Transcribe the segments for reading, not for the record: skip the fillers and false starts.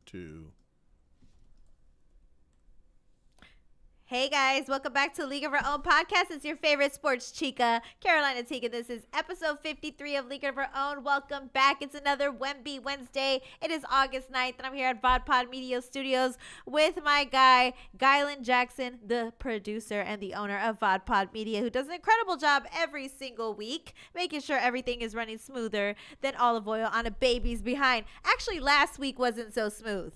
2. Hey guys, welcome back to League of Our Own podcast. It's your favorite sports chica, Carolina Teague, and this is episode 53 of League of Our Own. Welcome back. It's another Wemby Wednesday. It is August 9th, and I'm here at VodPod Media Studios with my guy, Gylan Jackson, the producer and the owner of VodPod Media, who does an incredible job every single week, making sure everything is running smoother than olive oil on a baby's behind. Actually, last week wasn't so smooth.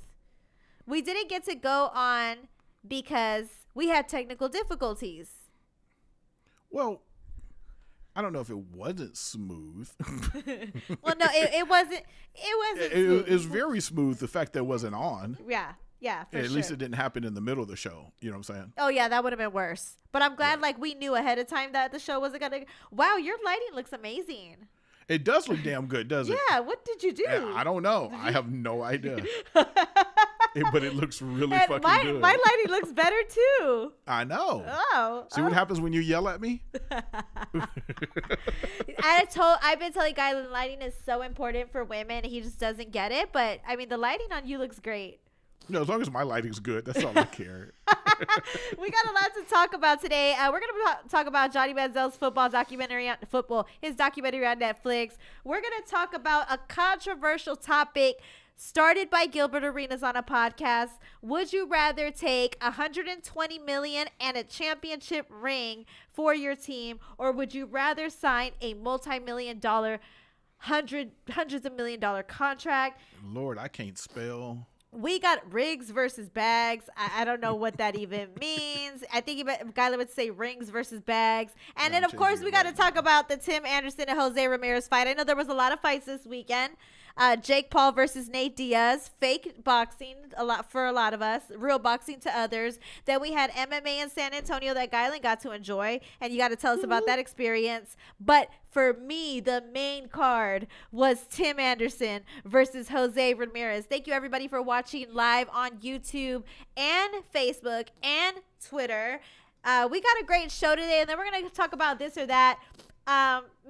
We didn't get to go on because we had technical difficulties. Well, I don't know if it wasn't smooth. Well, no, it wasn't. It was very smooth, the fact that it wasn't on. Yeah, for At sure. least it didn't happen in the middle of the show. You know what I'm saying? Oh, yeah, that would have been worse. But I'm glad, we knew ahead of time that the show wasn't going to. Wow, your lighting looks amazing. It does look damn good, doesn't it? Yeah, what did you do? I don't know. I have no idea. But it looks really And fucking good. My lighting looks better, too. I know. Oh. See what happens when you yell at me? I've been telling Gylan lighting is so important for women. He just doesn't get it. But, I mean, the lighting on you looks great. No, as long as my lighting's good, that's all I care. We got a lot to talk about today. We're going to talk about Johnny Manziel's his documentary on Netflix. We're going to talk about a controversial topic started by Gilbert Arenas on a podcast. Would you rather take $120 million and a championship ring for your team, or would you rather sign a multi-million-dollar, hundreds of $1,000,000 contract? Lord, I can't spell. We got rigs versus bags. I don't know what that even means. I think Gylan would say rings versus bags. And then, of course, we got to talk about the Tim Anderson and Jose Ramirez fight. I know there was a lot of fights this weekend. Jake Paul versus Nate Diaz. Fake boxing for a lot of us. Real boxing to others. Then we had MMA in San Antonio that Gylan got to enjoy. And you got to tell us about that experience. But for me, the main card was Tim Anderson versus Jose Ramirez. Thank you, everybody, for watching live on YouTube and Facebook and Twitter. We got a great show today, and then we're going to talk about this or that.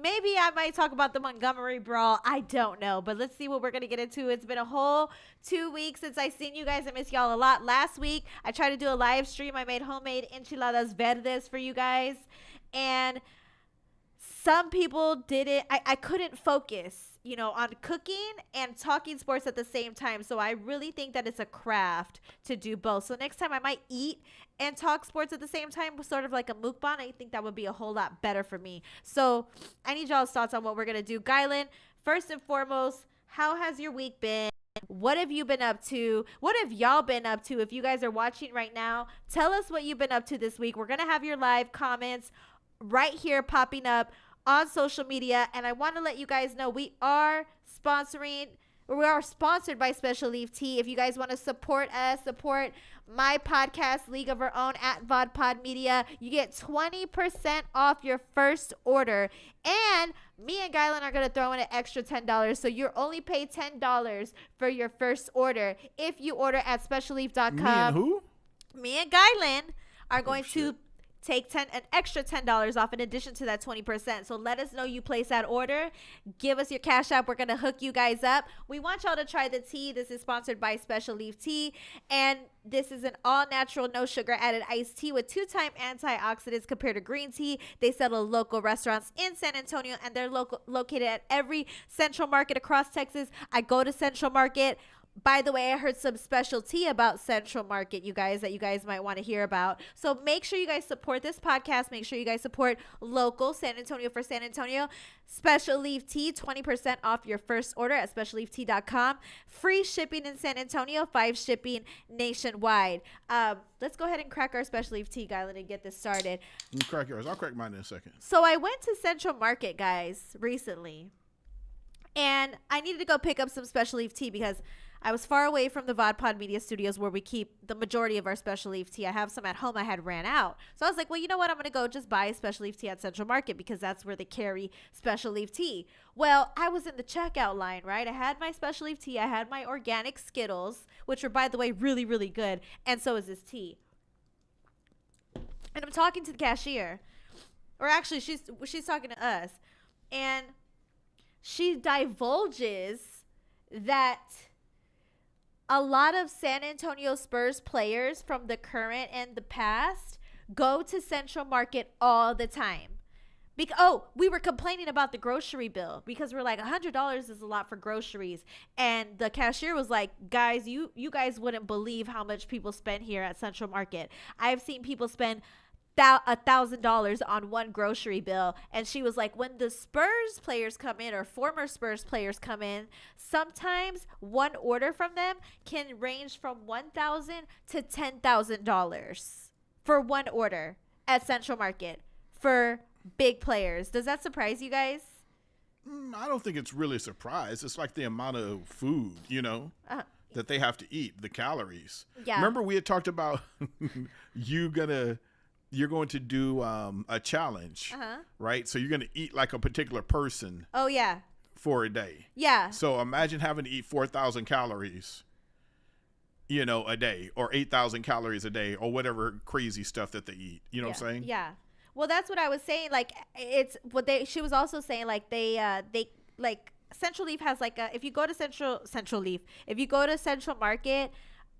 Maybe I might talk about the Montgomery Brawl. I don't know, but let's see what we're going to get into. It's been a whole 2 weeks since I seen you guys. I miss y'all a lot. Last week, I tried to do a live stream. I made homemade enchiladas verdes for you guys, and some people didn't. I couldn't focus, on cooking and talking sports at the same time. So I really think that it's a craft to do both. So next time I might eat and talk sports at the same time, sort of like a mukbang. I think that would be a whole lot better for me. So I need y'all's thoughts on what we're going to do. Gylan, first and foremost, how has your week been? What have you been up to? What have y'all been up to? If you guys are watching right now, tell us what you've been up to this week. We're going to have your live comments right here popping up on social media, and I want to let you guys know we are sponsored by Special Leaf Tea. If you guys want to support us, support my podcast, League of Our Own, at VodPod Media, you get 20% off your first order. And me and Gylan are going to throw in an extra $10. So you're only pay $10 for your first order if you order at specialleaf.com. Me and who? Me and Gylan are going to take an extra $10 off in addition to that 20%. So let us know you place that order. Give us your cash app. We're going to hook you guys up. We want y'all to try the tea. This is sponsored by Special Leaf Tea. And this is an all-natural, no-sugar added iced tea with 2-time antioxidants compared to green tea. They sell at local restaurants in San Antonio, and they're located at every Central Market across Texas. I go to Central Market. By the way, I heard some special tea about Central Market, you guys, that you guys might want to hear about. So make sure you guys support this podcast. Make sure you guys support local San Antonio for San Antonio. Special Leaf Tea, 20% off your first order at specialleaftea.com. Free shipping in San Antonio, 5 shipping nationwide. Let's go ahead and crack our Special Leaf Tea, Gylan, and get this started. You crack yours. I'll crack mine in a second. So I went to Central Market, guys, recently, and I needed to go pick up some Special Leaf Tea because I was far away from the VodPod Media Studios where we keep the majority of our Special Leaf Tea. I have some at home. I had ran out. So I was like, well, you know what? I'm going to go just buy Special Leaf Tea at Central Market because that's where they carry Special Leaf Tea. Well, I was in the checkout line, right? I had my Special Leaf Tea. I had my organic Skittles, which were, by the way, really, really good. And so is this tea. And I'm talking to the cashier. Or actually, she's talking to us. And she divulges that a lot of San Antonio Spurs players from the current and the past go to Central Market all the time. We were complaining about the grocery bill because we're like, $100 is a lot for groceries. And the cashier was like, guys, you guys wouldn't believe how much people spend here at Central Market. I've seen people spend $1,000 on one grocery bill. And she was like, when the Spurs players come in, or former Spurs players come in, sometimes one order from them can range from $1,000 to $10,000 for one order at Central Market for big players. Does that surprise you guys? I don't think it's really a surprise. It's like the amount of food, that they have to eat, the calories. Yeah. Remember we had talked about you're going to do a challenge, right? So you're going to eat like a particular person. Oh, yeah. For a day. Yeah. So imagine having to eat 4,000 calories, a day, or 8,000 calories a day, or whatever crazy stuff that they eat. You know what I'm saying? Yeah. Well, that's what I was saying. Like, it's what she was also saying, like, they like Central Leaf has like if you go to if you go to Central Market,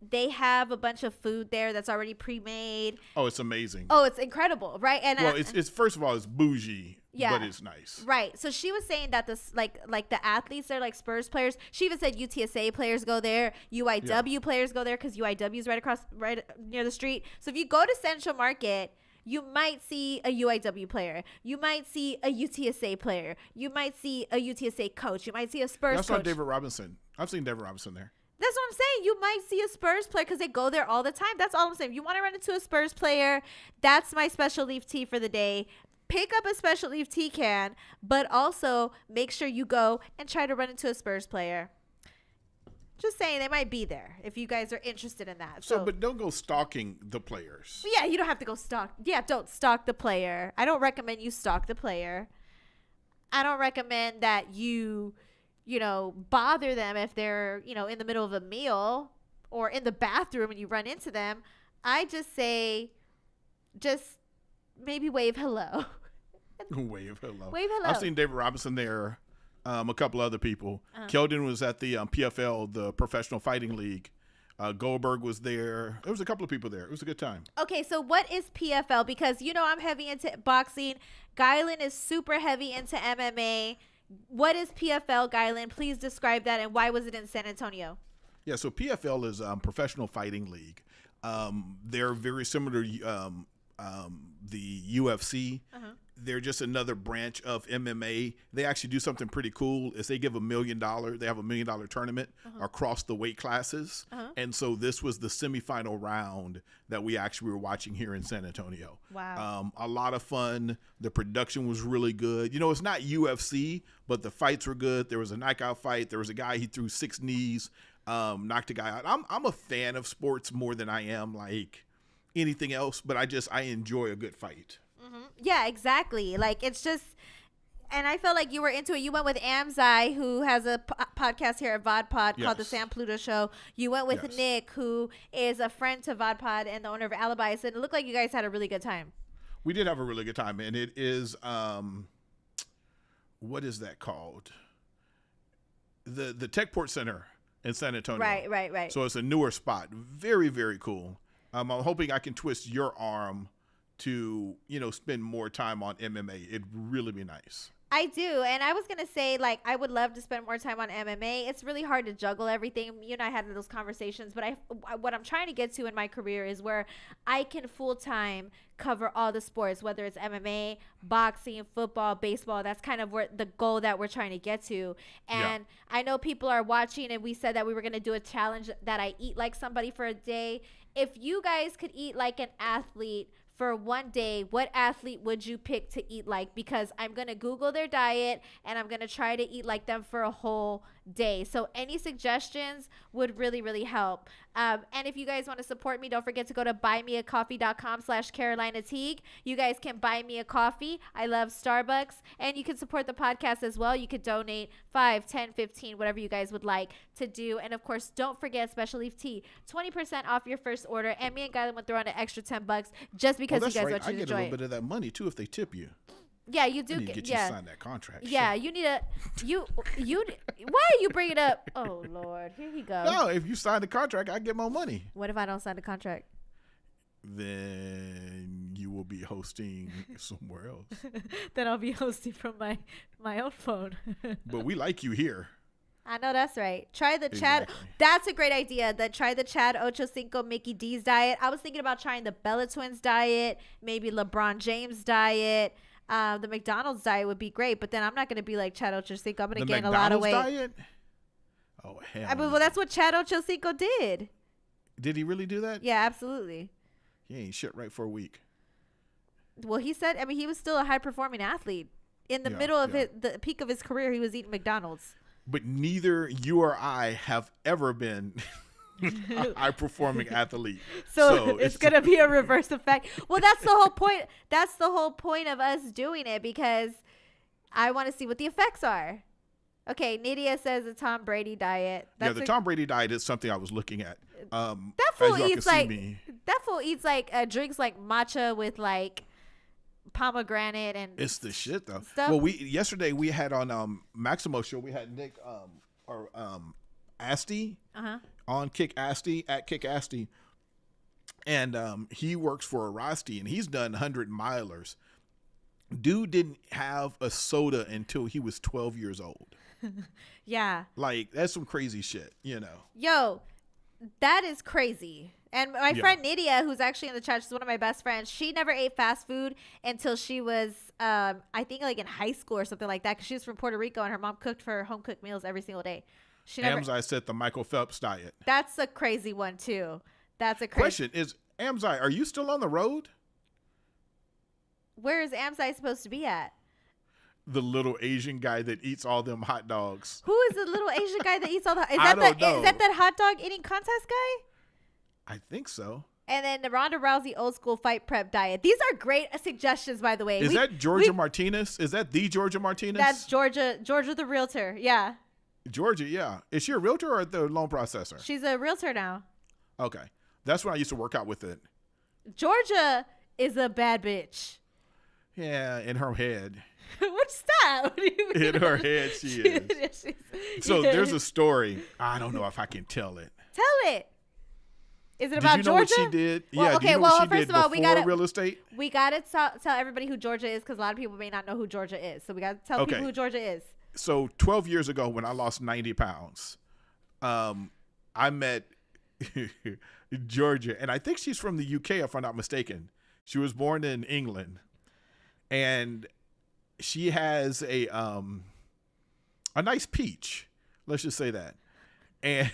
they have a bunch of food there that's already pre-made. Oh, it's amazing. Oh, it's incredible, right? And well, it's first of all, it's bougie, but it's nice. Right. So she was saying that this like the athletes there, like Spurs players. She even said UTSA players go there, UIW players go there because UIW is right near the street. So if you go to Central Market, you might see a UIW player. You might see a UTSA player. You might see a UTSA coach. You might see a Spurs coach. That's not David Robinson. I've seen David Robinson there. That's what I'm saying. You might see a Spurs player because they go there all the time. That's all I'm saying. If you want to run into a Spurs player, that's my special leaf tea for the day. Pick up a special leaf tea can, but also make sure you go and try to run into a Spurs player. Just saying, they might be there if you guys are interested in that. So, but don't go stalking the players. Yeah, you don't have to go stalk. Yeah, don't stalk the player. I don't recommend you stalk the player. I don't recommend that you bother them if they're, in the middle of a meal or in the bathroom and you run into them. I just say, just maybe wave hello. Wave hello. Wave hello. I've seen David Robinson there. A couple other people. Keldon was at the PFL, the Professional Fighting League. Goldberg was there. There was a couple of people there. It was a good time. Okay, so what is PFL? Because, I'm heavy into boxing. Guylan is super heavy into MMA. What is PFL, Guylan? Please describe that, and why was it in San Antonio? Yeah, so PFL is Professional Fighting League. They're very similar to the UFC. They're just another branch of MMA. They actually do something pretty cool is they give $1 million. They have $1 million tournament across the weight classes. And so this was the semifinal round that we actually were watching here in San Antonio. Wow. A lot of fun. The production was really good. It's not UFC, but the fights were good. There was a knockout fight. There was a guy, he threw 6 knees, knocked a guy out. I'm a fan of sports more than I am like anything else, but I enjoy a good fight. Yeah, exactly. Like, it's just, and I felt like you were into it. You went with Amzai, who has a podcast here at VodPod called The Sam Pluto Show. You went with Nick, who is a friend to VodPod and the owner of Alibis, and it looked like you guys had a really good time. We did have a really good time, and it is, what is that called? The Techport Center in San Antonio. Right. So it's a newer spot. Very, very cool. I'm hoping I can twist your arm to, spend more time on MMA. It'd really be nice. I do. And I was going to say, like, I would love to spend more time on MMA. It's really hard to juggle everything. You and I had those conversations. But what I'm trying to get to in my career is where I can full-time cover all the sports, whether it's MMA, boxing, football, baseball. That's kind of where the goal that we're trying to get to. And I know people are watching, and we said that we were going to do a challenge that I eat like somebody for a day. If you guys could eat like an athlete for one day, what athlete would you pick to eat like? Because I'm going to Google their diet and I'm going to try to eat like them for a whole day. So any suggestions would really, really help. And if you guys want to support me, don't forget to go to buymeacoffee.com/Carolina Teague. You guys can buy me a coffee. I love Starbucks. And you can support the podcast as well. You could donate 5, 10, 15, whatever you guys would like to do. And of course, don't forget Special Leaf Tea. 20% off your first order. And me and Guylan would throw in an extra $10 just because you guys want you to enjoy it. I get a little bit of that money too if they tip you. Yeah, you do I need to get you to sign that contract. Yeah, shit. you need a you. Why are you bringing up? Oh Lord, here he goes. No, if you sign the contract, I get more money. What if I don't sign the contract? Then you will be hosting somewhere else. Then I'll be hosting from my own phone. But we like you here. I know that's right. Try the Chad. Exactly. That's a great idea. Try the Chad Ochocinco Mickey D's diet. I was thinking about trying the Bella Twins diet, maybe LeBron James diet. The McDonald's diet would be great, but then I'm not going to be like Chad Ochocinco. I'm going to gain a lot of weight. Diet? Oh, hell. I mean, well, that's what Chad Ochocinco did. Did he really do that? Yeah, absolutely. He ain't shit right for a week. Well, he said, I mean, he was still a high-performing athlete. In the middle of the peak of his career, he was eating McDonald's. But neither you or I have ever been a high-performing athlete. So it's going to be a reverse effect. Well, that's the whole point. That's the whole point of us doing it, because I want to see what the effects are. Okay, Nydia says the Tom Brady diet. That's the Tom Brady diet is something I was looking at. That fool eats like drinks like matcha with like pomegranate and it's the shit though. Stuff. Well, yesterday we had on Maximo show, we had Nick Asti on Kick Asti at Kick Asti, and he works for Arasti, and he's done 100-milers. Dude didn't have a soda until he was 12 years old. Yeah, like that's some crazy shit, you know. Yo, that is crazy. And my friend Nydia, who's actually in the chat, she's one of my best friends. She never ate fast food until she was, I think, like in high school or something like that. Because she was from Puerto Rico, and her mom cooked for her home cooked meals every single day. Amzai said the Michael Phelps diet. That's a crazy one too. That's a crazy question. Is Amzai? Are you still on the road? Where is Amzai supposed to be at? The little Asian guy that eats all them hot dogs. Who is the little Asian guy that eats all the? Is I don't know. Is that that hot dog eating contest guy? I think so. And then the Ronda Rousey old school fight prep diet. These are great suggestions, by the way. Is that Georgia Martinez? Is that the Georgia Martinez? That's Georgia the realtor. Yeah. Georgia, yeah. Is she a realtor or the loan processor? She's a realtor now. Okay. That's when I used to work out with it. Georgia is a bad bitch. Yeah, in her head. What's that? What do you mean? In her head, she is. So there's a story. I don't know if I can tell it. Tell it. Is it about Did you know Georgia? what she did? Well, yeah, okay, do you know well, what she first did of all, we before gotta real estate? We gotta tell everybody who Georgia is, because a lot of people may not know who Georgia is. So we gotta tell people who Georgia is. So 12 years ago, when I lost 90 pounds, I met Georgia, and I think she's from the UK, if I'm not mistaken. She was born in England, and she has a nice peach. Let's just say that. And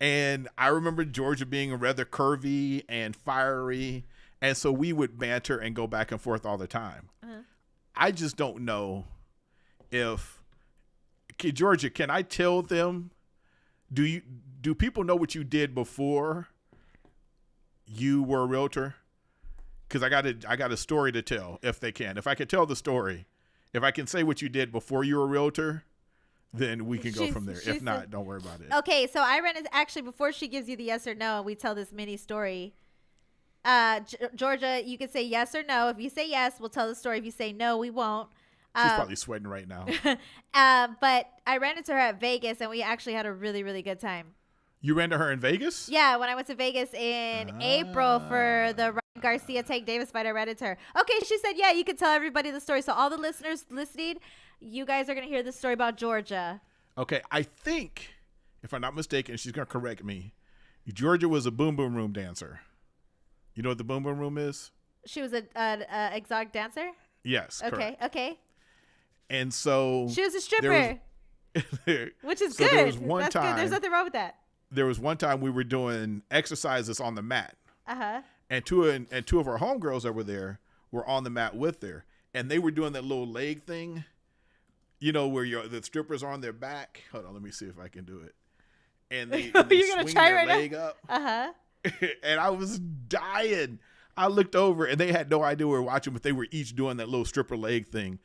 and I remember Georgia being rather curvy and fiery, and so we would banter and go back and forth all the time. I just don't know if Georgia, can I tell them? Do people know what you did before you were a realtor? Because I got a story to tell if they can. If I can tell the story, if I can say what you did before you were a realtor, then we can go from there. If not, don't worry about it. Okay, so I ran into, actually, before she gives you the yes or no, and we tell this mini story. Georgia, you can say yes or no. If you say yes, we'll tell the story. If you say no, we won't. She's probably sweating right now. But I ran into her at Vegas, and we actually had a really, really good time. You ran to her in Vegas? Yeah, when I went to Vegas in April for the Ryan Garcia Tank Davis fight, I ran into her. Okay, she said, yeah, you can tell everybody the story. So all the listeners listening, you guys are going to hear the story about Georgia. Okay, I think, if I'm not mistaken, she's going to correct me, Georgia was a boom boom room dancer. You know what the boom boom room is? She was an exotic dancer? Yes, okay, correct. Okay. And so... She was a stripper. Which is good. There was one That's time, good. There's nothing wrong with that. There was one time we were doing exercises on the mat. Uh-huh. And two of our homegirls that were there were on the mat with her. And they were doing that little leg thing, you know, where the strippers are on their back. Hold on, let me see if I can do it. And they You're gonna swing try their right leg now? up. Uh-huh. And I was dying. I looked over, and they had no idea we were watching, but they were each doing that little stripper leg thing.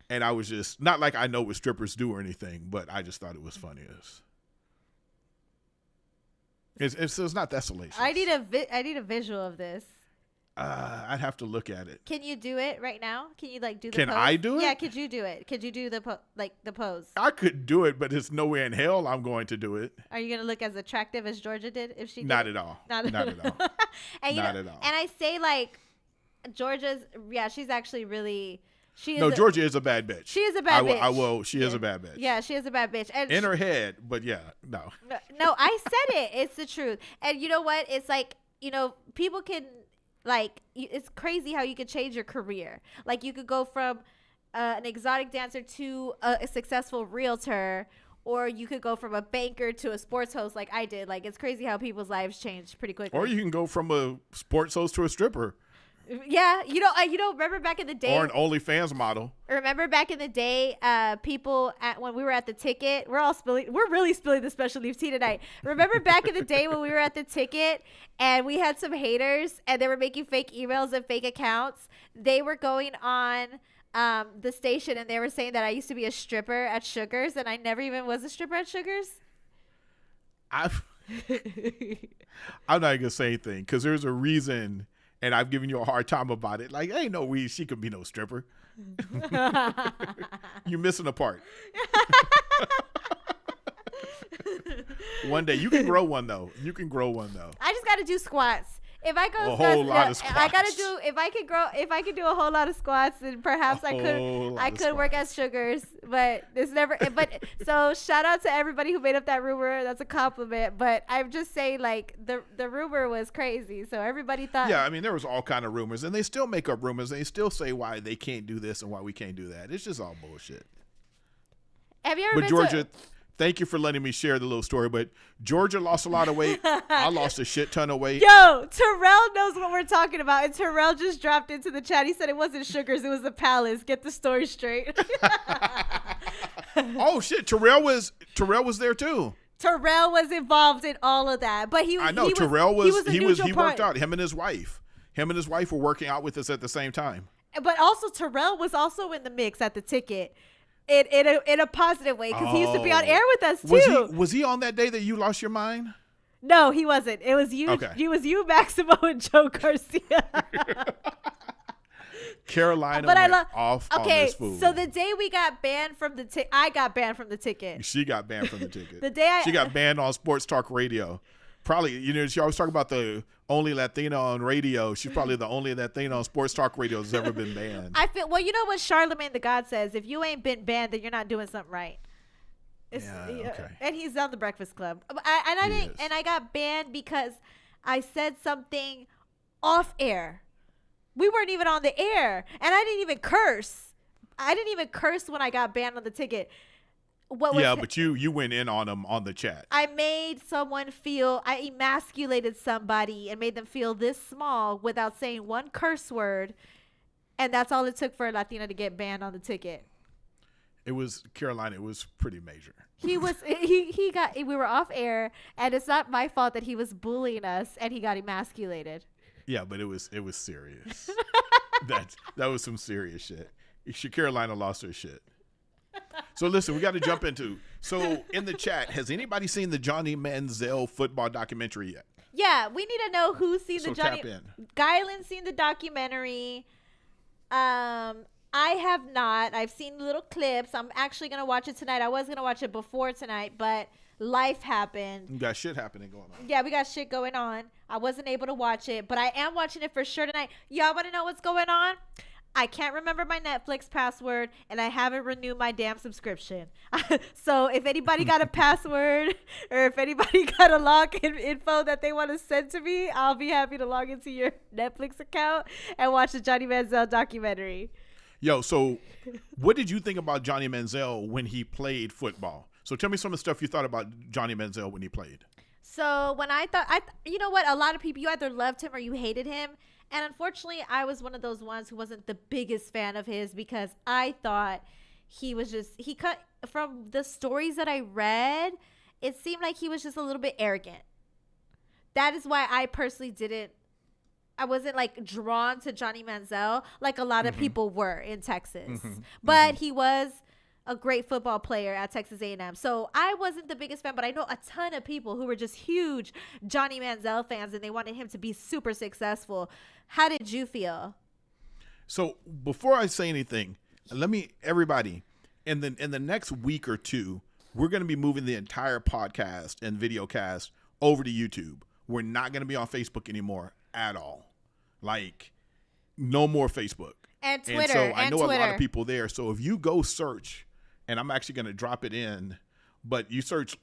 And I was just, not like I know what strippers do or anything, but I just thought it was funny. It's not that salacious. I need a visual of this. I'd have to look at it. Can you do it right now? Can you like do the Can pose? I do it? Yeah, could you do it? Could you do the the pose? I could do it, but it's nowhere in hell I'm going to do it. Are you going to look as attractive as Georgia did if she did? Not at all. Not at all. And Not at all. And I say like Georgia's, she's actually really. Georgia is a bad bitch. She is a bad bitch. She is a bad bitch. Yeah, she is a bad bitch. And in her head, but no. No, I said it. It's the truth. And you know what? It's like, people can, like, it's crazy how you could change your career. Like, you could go from an exotic dancer to a successful realtor, or you could go from a banker to a sports host like I did. Like, it's crazy how people's lives change pretty quickly. Or you can go from a sports host to a stripper. Yeah, remember back in the day, or an OnlyFans model. Remember back in the day, people when we were at the ticket, we're really spilling the special leaf tea tonight. Remember back in the day when we were at the ticket and we had some haters and they were making fake emails and fake accounts. They were going on the station and they were saying that I used to be a stripper at Sugar's and I never even was a stripper at Sugar's. I'm not gonna say anything because there's a reason. And I've given you a hard time about it. Like, ain't no way she could be no stripper. You're missing a part. One day. You can grow one, though. I just got to do squats. If I go a whole lot of squats. I got to do, if I could do a whole lot of squats, then perhaps I could work at Sugar's. But it's never, so shout out to everybody who made up that rumor. That's a compliment. But I'm just saying, like, the rumor was crazy. So everybody thought. Yeah, I mean, there was all kind of rumors. And they still make up rumors. They still say why they can't do this and why we can't do that. It's just all bullshit. Have you ever been Georgia, thank you for letting me share the little story, but Georgia lost a lot of weight. I lost a shit ton of weight. Yo, Terrell knows what we're talking about, and Terrell just dropped into the chat. He said it wasn't Sugar's, it was the Palace. Get the story straight. Oh shit, Terrell was there too. Terrell was involved in all of that, but he worked out. Him and his wife were working out with us at the same time. But also Terrell was also in the mix at the ticket. In a positive way, because he used to be on air with us too. Was he on that day that you lost your mind? No, he wasn't. It was you. Okay. It was you, Maximo, and Joe Garcia. Carolina went off on this fool. So the day we got banned from the ticket, I got banned from the ticket. She got banned from the ticket. She got banned on sports talk radio. Probably, she always talk about the only Latina on radio. She's probably the only Latina on sports talk radio that's ever been banned. I feel, well, you know what Charlemagne the God says? If you ain't been banned, then you're not doing something right. Okay. And he's on the Breakfast Club. I got banned because I said something off air. We weren't even on the air, and I didn't even curse. I didn't even curse when I got banned on the ticket. But you went in on them on the chat. I made someone feel, I emasculated somebody and made them feel this small without saying one curse word, and that's all it took for a Latina to get banned on the ticket. It was Carolina. It was pretty major. We were off air, and it's not my fault that he was bullying us and he got emasculated. Yeah, but it was serious. that was some serious shit. Carolina lost her shit. So listen, we got to jump into. So in the chat, has anybody seen the Johnny Manziel football documentary yet? Yeah, we need to know who's seen the Johnny. Tap in. Gylan's seen the documentary. I have not. I've seen little clips. I'm actually gonna watch it tonight. I was gonna watch it before tonight, but life happened. You got shit happening going on. Yeah, we got shit going on. I wasn't able to watch it, but I am watching it for sure tonight. Y'all want to know what's going on? I can't remember my Netflix password, and I haven't renewed my damn subscription. So if anybody got a password or if anybody got a login info that they want to send to me, I'll be happy to log into your Netflix account and watch the Johnny Manziel documentary. Yo, so what did you think about Johnny Manziel when he played football? So tell me some of the stuff you thought about Johnny Manziel when he played. So when you know what? A lot of people, you either loved him or you hated him. And unfortunately, I was one of those ones who wasn't the biggest fan of his because I thought he cut from the stories that I read, it seemed like he was just a little bit arrogant. That is why I personally I wasn't like drawn to Johnny Manziel like a lot of people were in Texas. But he was a great football player at Texas A&M. So I wasn't the biggest fan, but I know a ton of people who were just huge Johnny Manziel fans, and they wanted him to be super successful. How did you feel? So before I say anything, everybody, in the next week or two, we're going to be moving the entire podcast and video cast over to YouTube. We're not going to be on Facebook anymore at all. Like, no more Facebook. And Twitter. And so I know a lot of people there. So if you go search, and I'm actually going to drop it in, but you search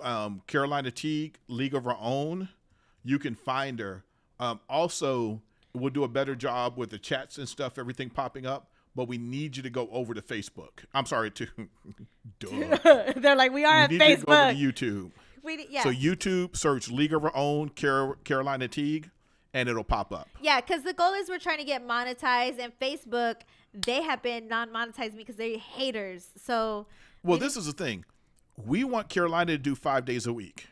Carolina Teague, League of Our Own, you can find her. Also, we'll do a better job with the chats and stuff, everything popping up. But we need you to go over to Facebook. I'm sorry, to duh. They're like, we are at Facebook. Facebook. To go over to YouTube. Yeah. So YouTube, search League of Our Own, Carolina Teague, and it'll pop up. Yeah, because the goal is we're trying to get monetized, and Facebook, they have been non-monetizing because they're haters. So, well, this is the thing. We want Carolina to do 5 days a week.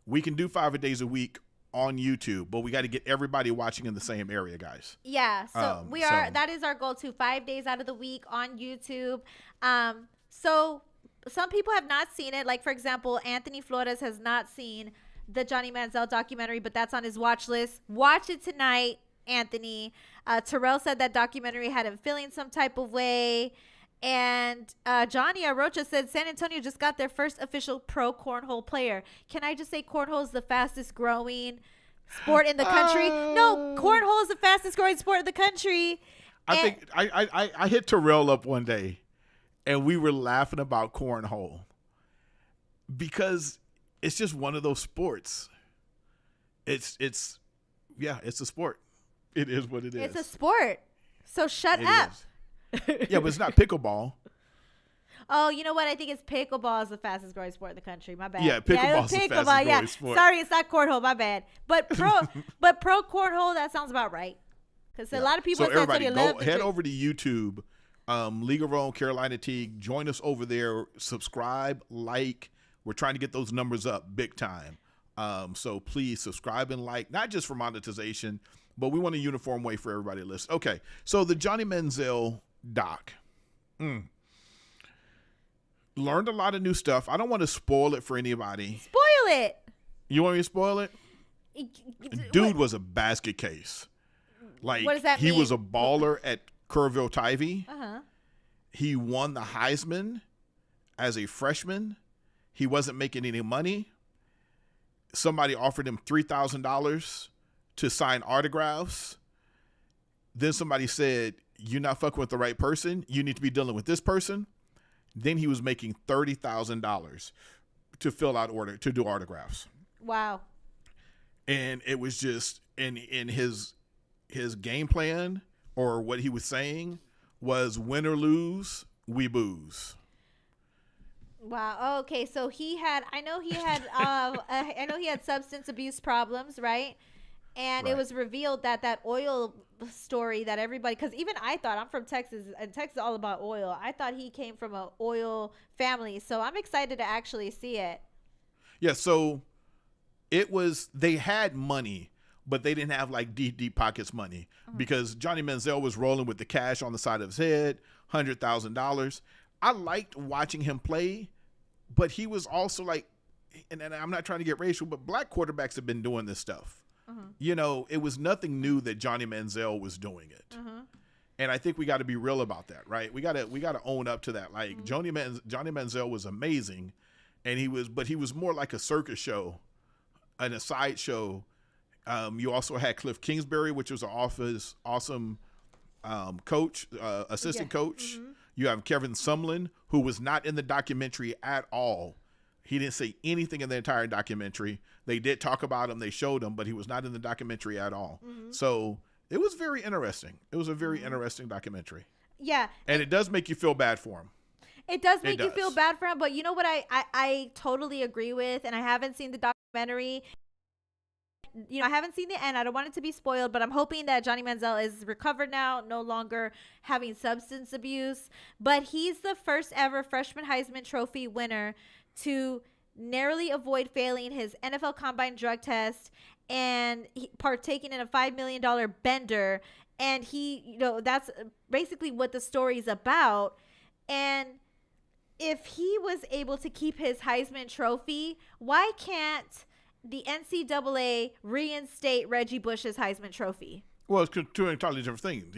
We can do 5 days a week on YouTube, but we got to get everybody watching in the same area, guys. Yeah, so that is our goal too, 5 days out of the week on YouTube. So some people have not seen it. Like, for example, Anthony Flores has not seen the Johnny Manziel documentary, but that's on his watch list. Watch it tonight, Anthony. Terrell said that documentary had him feeling some type of way. And Johnny Arocha said San Antonio just got their first official pro cornhole player. Can I just say cornhole is the fastest growing sport in the country? No, cornhole is the fastest growing sport in the country. I think I hit Terrell up one day, and we were laughing about cornhole because it's just one of those sports. It's a sport. It is what it is. It's a sport. So shut up. Yeah, but it's not pickleball. Oh, you know what? I think it's pickleball is the fastest growing sport in the country. My bad. Yeah, pickleball is the fastest growing sport. Sorry, it's not cornhole. My bad. But pro cornhole, that sounds about right. Because a lot of people. So everybody, head over to YouTube, League of Our Own, Carolina Teague. Join us over there. Subscribe, like. We're trying to get those numbers up big time. So please subscribe and like, not just for monetization, but we want a uniform way for everybody to listen. Okay, so the Johnny Manziel doc. Learned a lot of new stuff. I don't want to spoil it for anybody. Spoil it. You want me to spoil it? Dude was a basket case. Like, what does that mean? He was a baller at Kerrville Tivy. Uh-huh. He won the Heisman as a freshman. He wasn't making any money. Somebody offered him $3,000 to sign autographs. Then somebody said, you're not fucking with the right person. You need to be dealing with this person. Then he was making $30,000 to to do autographs. Wow. And it was just in his game plan, or what he was saying was, win or lose, we booze. Wow. Okay. So I know he had substance abuse problems, right? And It was revealed that oil story that everybody, because even I thought, I'm from Texas, and Texas is all about oil. I thought he came from an oil family. So I'm excited to actually see it. Yeah. So they had money, but they didn't have like deep pockets money, because Johnny Manziel was rolling with the cash on the side of his head, $100,000. I liked watching him play, but he was also like, and I'm not trying to get racial, but black quarterbacks have been doing this stuff. You know, it was nothing new that Johnny Manziel was doing it. And I think we got to be real about that, right? We got to own up to that. Like, Johnny Manziel was amazing, and he was more like a circus show and a sideshow. You also had Cliff Kingsbury, which was an awesome coach, assistant coach. You have Kevin Sumlin, who was not in the documentary at all. He didn't say anything in the entire documentary. They did talk about him. They showed him, but he was not in the documentary at all. So it was very interesting. It was a very interesting documentary. Yeah. And it does make you feel bad for him. It does make you feel bad for him. But you know what I totally agree with, and I haven't seen the documentary. You know, I haven't seen the end. I don't want it to be spoiled, but I'm hoping that Johnny Manziel is recovered now, no longer having substance abuse. But he's the first ever freshman Heisman Trophy winner to narrowly avoid failing his NFL Combine drug test and partaking in a $5 million bender. And that's basically what the story is about. And if he was able to keep his Heisman Trophy, why can't the NCAA reinstate Reggie Bush's Heisman Trophy? Well, it's two entirely different things.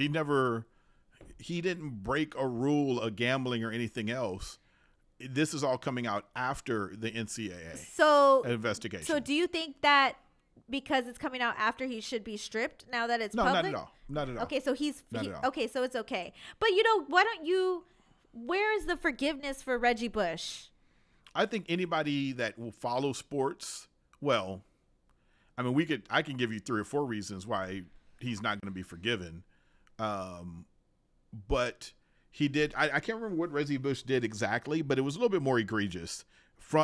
He didn't break a rule of gambling or anything else. This is all coming out after the NCAA investigation. So do you think that because it's coming out after, he should be stripped now that it's public? No, not at all. Not at all. Okay, so okay, so it's okay. But why don't you? Where is the forgiveness for Reggie Bush? I think anybody that will follow sports, well, I mean, I can give you 3 or 4 reasons why he's not going to be forgiven. But he did. I can't remember what Reggie Bush did exactly, but it was a little bit more egregious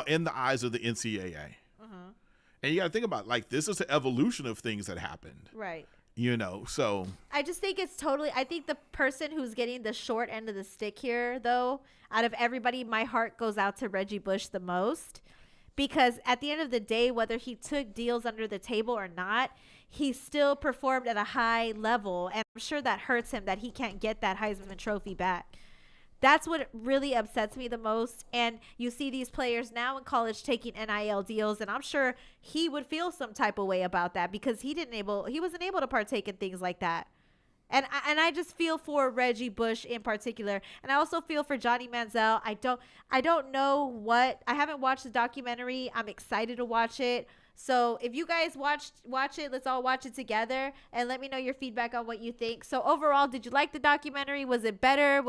in the eyes of the NCAA. And you got to think about, like, this is an evolution of things that happened. Right. So. I just think I think the person who's getting the short end of the stick here, though, out of everybody, my heart goes out to Reggie Bush the most. Because at the end of the day, whether he took deals under the table or not, he still performed at a high level. And I'm sure that hurts him that he can't get that Heisman Trophy back. That's what really upsets me the most. And you see these players now in college taking NIL deals, and I'm sure he would feel some type of way about that because he wasn't able to partake in things like that. And I just feel for Reggie Bush in particular, and I also feel for Johnny Manziel. I don't know I haven't watched the documentary. I'm excited to watch it. So if you guys watch it, let's all watch it together and let me know your feedback on what you think. So overall, did you like the documentary? Was it better?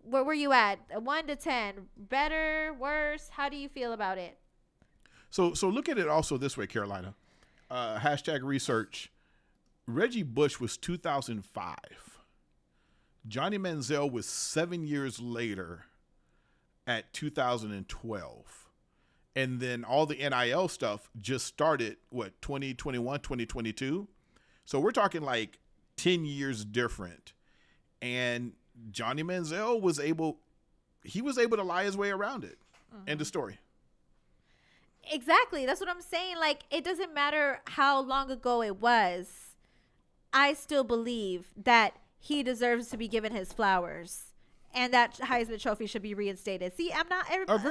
Where were you at? 1 to 10, better, worse? How do you feel about it? So look at it also this way, Carolina. Hashtag research. Reggie Bush was 2005. Johnny Manziel was 7 years later at 2012. And then all the NIL stuff just started, 2021, 2022? So we're talking like 10 years different. And Johnny Manziel was able to lie his way around it. End of story. Exactly. That's what I'm saying. Like, it doesn't matter how long ago it was. I still believe that he deserves to be given his flowers and that Heisman Trophy should be reinstated. See, a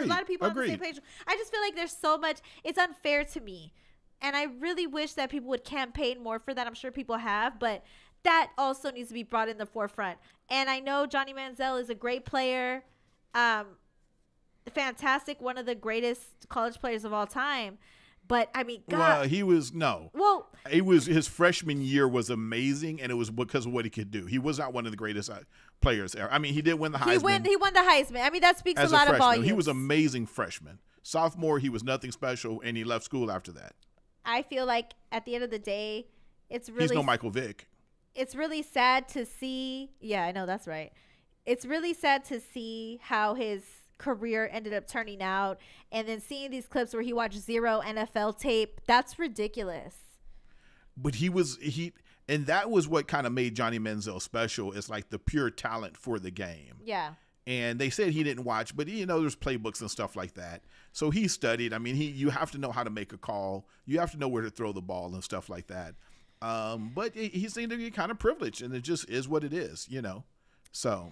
lot of people on the same page. I just feel like there's so much, it's unfair to me. And I really wish that people would campaign more for that. I'm sure people have, but that also needs to be brought in the forefront. And I know Johnny Manziel is a great player, fantastic, one of the greatest college players of all time. But I mean, God. His freshman year was amazing, and it was because of what he could do. He was not one of the greatest players ever. I mean, he did win the Heisman. He won the Heisman. I mean, that speaks a lot of volumes. He was amazing freshman. Sophomore, he was nothing special, and he left school after that. I feel like at the end of the day, he's no Michael Vick. It's really sad to see. Yeah, I know, that's right. It's really sad to see how his career ended up turning out, and then seeing these clips where he watched 0 NFL tape. That's ridiculous. But and that was what kind of made Johnny Manziel special, is like the pure talent for the game. Yeah. And they said he didn't watch, but there's playbooks and stuff like that. So he studied. I mean, you have to know how to make a call. You have to know where to throw the ball and stuff like that. But he seemed to be kind of privileged, and it just is what it is, So.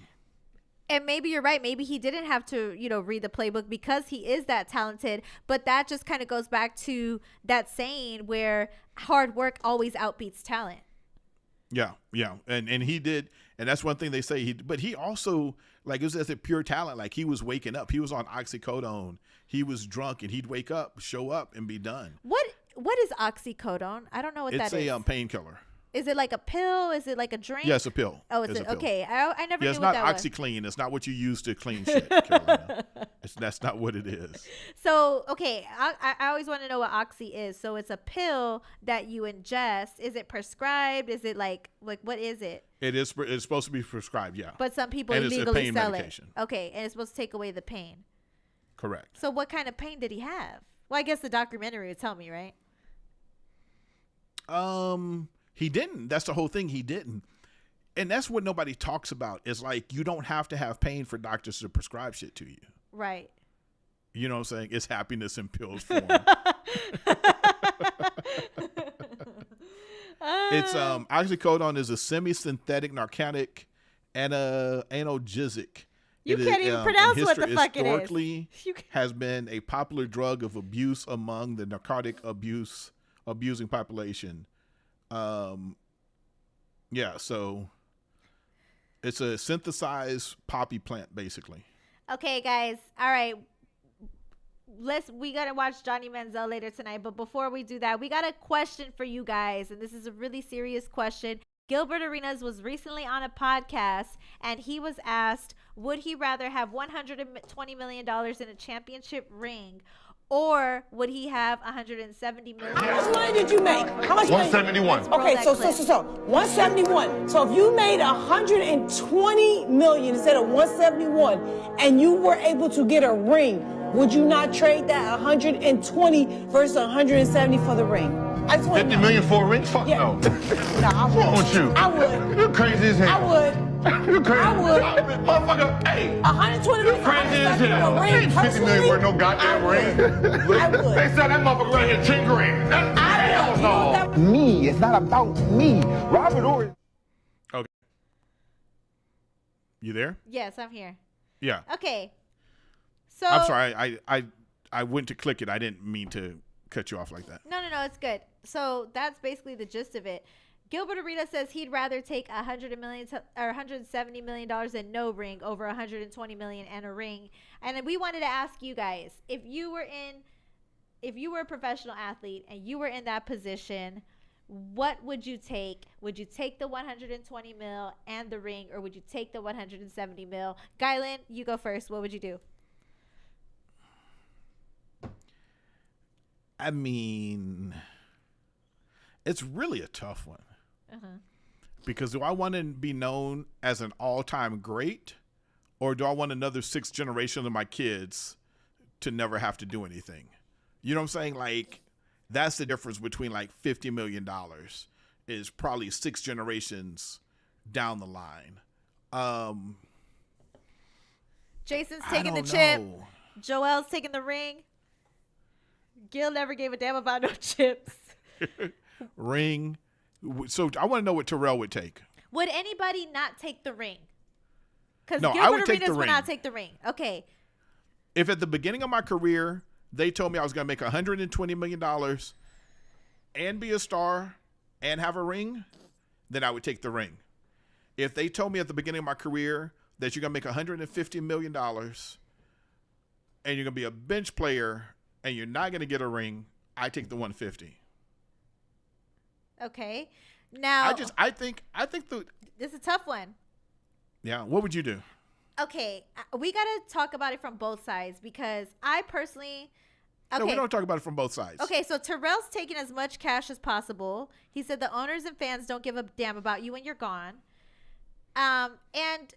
And maybe you're right. Maybe he didn't have to, read the playbook because he is that talented. But that just kind of goes back to that saying where hard work always outbeats talent. Yeah. And he did. And that's one thing they say. But he also, like, it was as a pure talent. Like, he was waking up. He was on oxycodone. He was drunk, and he'd wake up, show up, and be done. What is oxycodone? I don't know what that is. It's a painkiller. Is it like a pill? Is it like a drink? Yeah, it's a pill. Oh, it's okay. I never knew what that was. It's not OxyClean. It's not what you use to clean shit, Carolina. That's not what it is. So, okay, I always want to know what Oxy is. So it's a pill that you ingest. Is it prescribed? Is it like what is it? It's supposed to be prescribed, yeah. But some people illegally sell it. Okay, and it's supposed to take away the pain. Correct. So what kind of pain did he have? Well, I guess the documentary would tell me, right? He didn't. That's the whole thing. He didn't. And that's what nobody talks about, is like, you don't have to have pain for doctors to prescribe shit to you. Right. You know what I'm saying? It's happiness in pills form. It's oxycodone is a semi-synthetic narcotic analgesic. You can't even pronounce what the fuck it is. Historically has been a popular drug of abuse among the narcotic abusing population. Yeah, so it's a synthesized poppy plant, basically. Okay, guys. All right. We got to watch Johnny Manziel later tonight. But before we do that, we got a question for you guys. And this is a really serious question. Gilbert Arenas was recently on a podcast, and he was asked, would he rather have $120 million in a championship ring, or would he have $170 million? How much money did you make? How much 171. Okay, so 171. So if you made $120 million instead of 171, and you were able to get a ring, would you not trade that 120 versus 170 for the ring? 50 million for a ring? Fuck Yeah. no. No, I What's wrong would. with you? I would. You're crazy as hell. I would. You're crazy. I would. Motherfucker, hey. 120 million. Crazy as hell. A ring, Ain't 50 million worth no goddamn ring. I would. They sell that motherfucker right here 10 grand. That's hell You know no. that- Me. It's not about me. Robert Ory. Okay. You there? Yes, I'm here. Yeah. Okay. So I'm sorry. I went to click it. I didn't mean to cut you off like that. No, it's good. So that's basically the gist of it. Gilbert Arenas says he'd rather take $170 million and no ring over $120 million and a ring. And we wanted to ask you guys, if you were a professional athlete and you were in that position, what would you take? Would you take the 120 mil and the ring, or would you take the 170 mil? Guylan, you go first. What would you do? I mean, it's really a tough one. Because do I want to be known as an all-time great, or do I want another 6 generations of my kids to never have to do anything? You know what I'm saying? Like, that's the difference between like $50 million is probably 6 generations down the line. Jason's taking the chip. Joel's taking the ring. Gil never gave a damn about no chips. Ring. So I want to know what Terrell would take. Would anybody not take the ring? Because No, I Gilbert would take Arenas the would ring. not take the ring. Okay. If at the beginning of my career, they told me I was going to make $120 million and be a star and have a ring, then I would take the ring. If they told me at the beginning of my career that you're going to make $150 million and you're going to be a bench player and you're not going to get a ring, I take the 150. Okay. Now, I think this is a tough one. yeah. What would you do? Okay. We got to talk about it from both sides, because I personally. Okay. No, we don't talk about it from both sides. Okay, so Terrell's taking as much cash as possible. He said the owners and fans don't give a damn about you when you're gone. And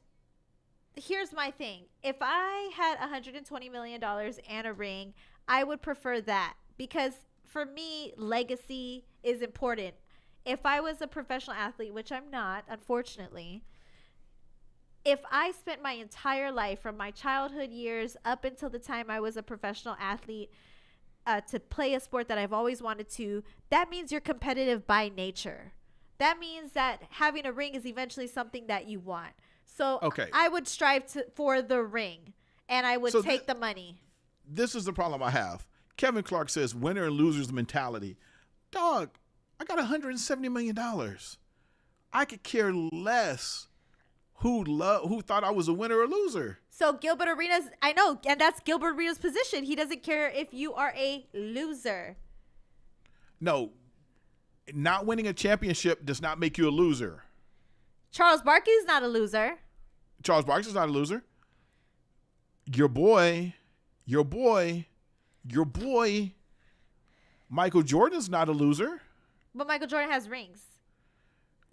here's my thing. If I had $120 million and a ring, I would prefer that, because for me, legacy is important. If I was a professional athlete, which I'm not, unfortunately, if I spent my entire life from my childhood years up until the time I was a professional athlete to play a sport that I've always wanted to, that means you're competitive by nature. That means that having a ring is eventually something that you want. So Okay. I would strive for the ring, and I would take the money. This is the problem I have. Kevin Clark says winner and losers mentality. Dog, I got $170 million. I could care less who thought I was a winner or loser. So Gilbert Arenas, I know, and that's Gilbert Arenas' position. He doesn't care if you are a loser. No, not winning a championship does not make you a loser. Charles Barkley's not a loser. Charles Barkley's not a loser. Your boy, Michael Jordan's not a loser. But Michael Jordan has rings.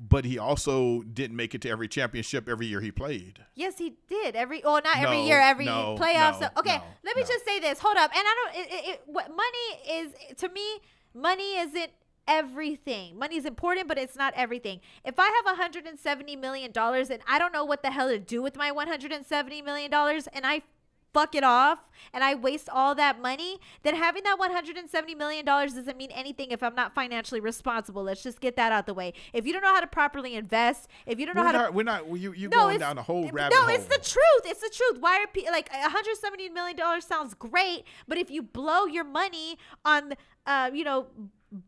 But he also didn't make it to every championship every year he played. Yes, he did. Every No, year, every no, playoffs. no, Okay, no, let me no. just say this. Hold up. And I don't. What money is to me? Money isn't everything. Money is important, but it's not everything. If I have $170 million and I don't know what the hell to do with my $170 million, and fuck it off and I waste all that money, then having that $170 million doesn't mean anything if I'm not financially responsible. Let's just get that out the way. If you don't know how to properly invest, if you don't know how to... You're going down a whole rabbit hole. No, it's the truth. It's the truth. Why are people... Like, $170 million sounds great, but if you blow your money on,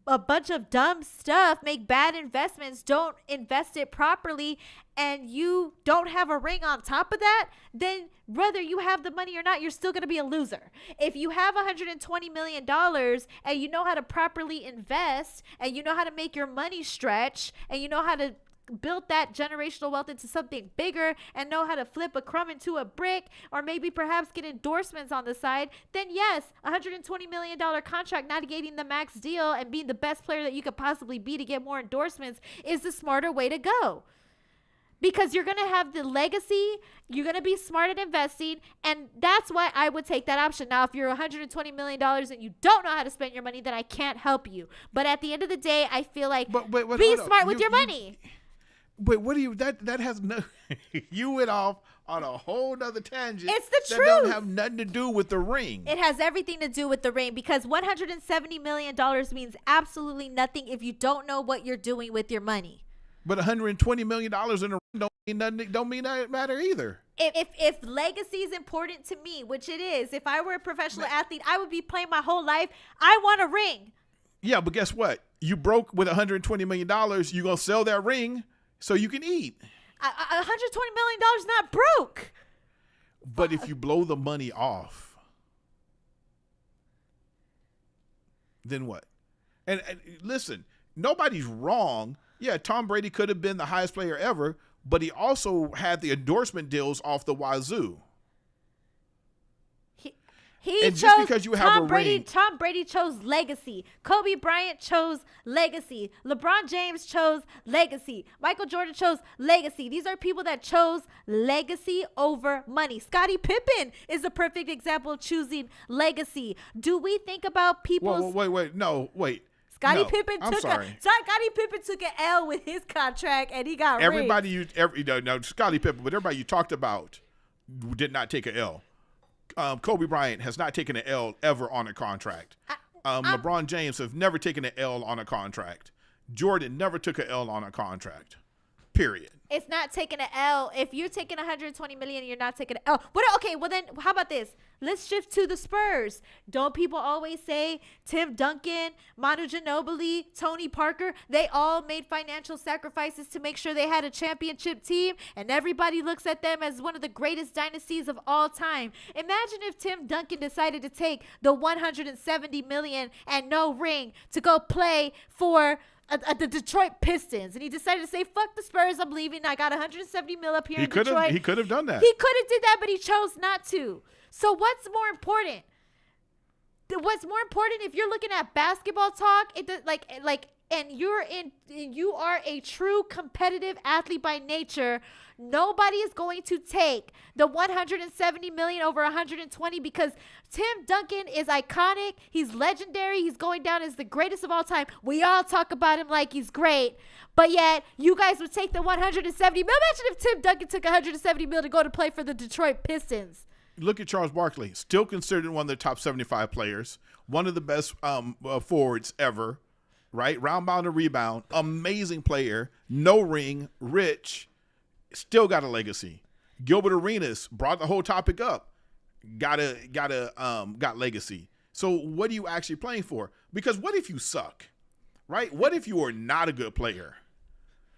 a bunch of dumb stuff, make bad investments, don't invest it properly, and you don't have a ring on top of that, then whether you have the money or not, you're still going to be a loser. If you have $120 million and you know how to properly invest and you know how to make your money stretch and you know how to build that generational wealth into something bigger and know how to flip a crumb into a brick, or maybe perhaps get endorsements on the side, then yes, $120 million contract, not getting the max deal and being the best player that you could possibly be to get more endorsements is the smarter way to go. Because you're going to have the legacy, you're going to be smart at investing, and that's why I would take that option. Now, if you're $120 million and you don't know how to spend your money, then I can't help you. But at the end of the day, I feel like be smart with your money. But what do you, that has no, you went off on a whole nother tangent. It's the truth. That don't have nothing to do with the ring. It has everything to do with the ring, because $170 million means absolutely nothing if you don't know what you're doing with your money. But $120 million in a ring don't mean that matter either. If legacy is important to me, which it is, if I were a professional athlete, I would be playing my whole life. I want a ring. Yeah, but guess what? You broke with $120 million. You're going to sell that ring so you can eat. $120 million is not broke. But if you blow the money off, then what? And listen, nobody's wrong. Yeah, Tom Brady could have been the highest player ever, but he also had the endorsement deals off the wazoo. He chose because you have Tom Brady chose legacy. Kobe Bryant chose legacy. LeBron James chose legacy. Michael Jordan chose legacy. These are people that chose legacy over money. Scottie Pippen is a perfect example of choosing legacy. Do we think about people's... Wait. Scottie Pippen took an L with his contract, and he got Scottie Pippen, but everybody you talked about did not take an L. Kobe Bryant has not taken an L ever on a contract. LeBron James has never taken an L on a contract. Jordan never took an L on a contract. Period. It's not taking an L. If you're taking $120 million, you're not taking an L. Okay, well then, how about this? Let's shift to the Spurs. Don't people always say Tim Duncan, Manu Ginobili, Tony Parker, they all made financial sacrifices to make sure they had a championship team, and everybody looks at them as one of the greatest dynasties of all time. Imagine if Tim Duncan decided to take the $170 million and no ring to go play for the Detroit Pistons, and he decided to say, fuck the Spurs, I'm leaving. I got $170 million up here in Detroit. He could have done that. He could have did that, but he chose not to. So what's more important? What's more important if you're looking at basketball talk? And you are a true competitive athlete by nature. Nobody is going to take the $170 million over $120 because Tim Duncan is iconic. He's legendary. He's going down as the greatest of all time. We all talk about him like he's great, but yet you guys would take the $170 million. Imagine if Tim Duncan took $170 million to go to play for the Detroit Pistons. Look at Charles Barkley, still considered one of the top 75 players, one of the best forwards ever. Right? Round, bound, and rebound. Amazing player. No ring. Rich. Still got a legacy. Gilbert Arenas brought the whole topic up. Got legacy. So what are you actually playing for? Because what if you suck? Right? What if you are not a good player?